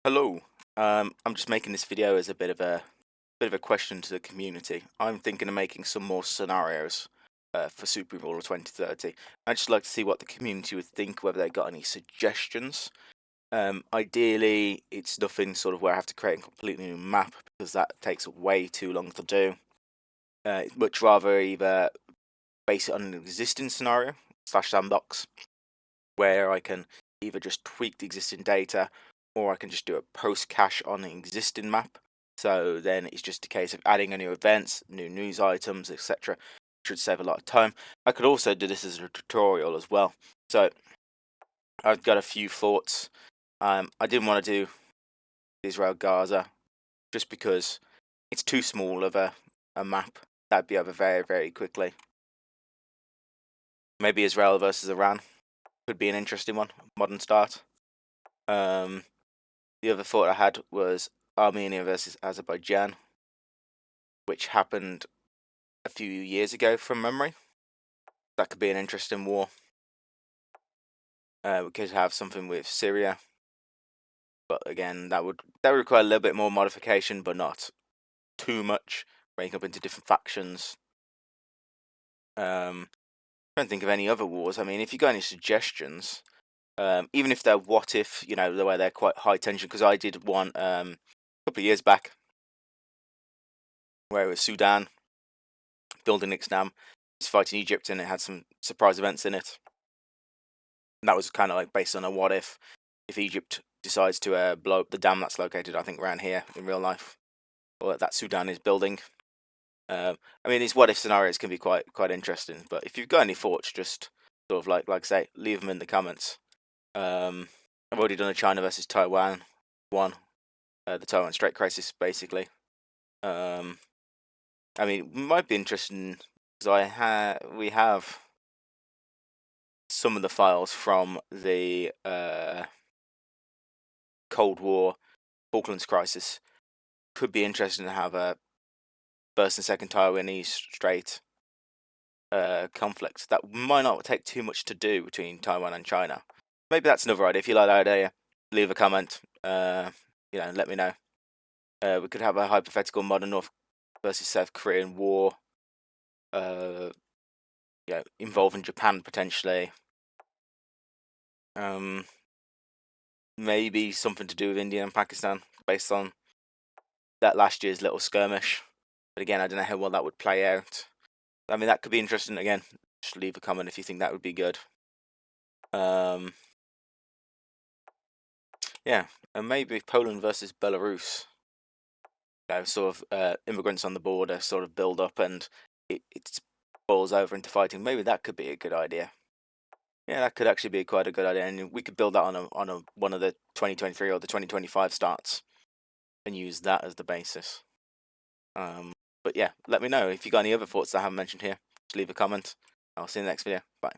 Hello. I'm just making this video as a bit of a question to the community. I'm thinking of making some more scenarios for Super Bowl 2030. I'd just like to see what the community would think, whether they got any suggestions. Ideally, it's nothing sort of where I have to create a completely new map because that takes way too long to do. Much rather either base it on an existing scenario slash sandbox where I can either just tweak the existing data or I can just do a post cache on the existing map. So then it's just a case of adding a new events, new news items, etc. Should save a lot of time. I could also do this as a tutorial as well. So I've got a few thoughts. I didn't want to do Israel Gaza just because it's too small of a map. That'd be over very, very quickly. Maybe Israel versus Iran could be an interesting one. Modern start. The other thought I had was Armenia versus Azerbaijan, which happened a few years ago from memory. That could be an interesting war. We could have something with Syria, but again, that would require a little bit more modification, but not too much. Breaking up into different factions. I don't think of any other wars. I mean, if you got any suggestions, even if they're what if, the way they're quite high tension, because I did one a couple of years back where it was Sudan building Ixnam, it's fighting Egypt, and it had some surprise events in it. And that was kind of like based on a what if Egypt decides to blow up the dam that's located, I think, around here in real life, or that Sudan is building. I mean, these what if scenarios can be quite interesting. But if you've got any thoughts, just sort of like I say, leave them in the comments. I've already done a China versus Taiwan one, the Taiwan Strait crisis, basically. I mean, it might be interesting because we have some of the files from the Cold War Falklands crisis. Could be interesting to have a first and second Taiwanese Strait conflict. That might not take too much to do between Taiwan and China. Maybe that's another idea. If you like that idea, leave a comment. Let me know. We could have a hypothetical modern North versus South Korean war. Involving Japan potentially. Maybe something to do with India and Pakistan based on that last year's little skirmish. But again, I don't know how well that would play out. I mean, that could be interesting. Again, just leave a comment if you think that would be good. Yeah, and maybe Poland versus Belarus. Sort of immigrants on the border sort of build up and it boils over into fighting. Maybe that could be a good idea. Yeah, that could actually be quite a good idea, and we could build that on one of the 2023 or the 2025 starts, and use that as the basis. But yeah, let me know if you got any other thoughts that I haven't mentioned here. Just leave a comment. I'll see you in the next video. Bye.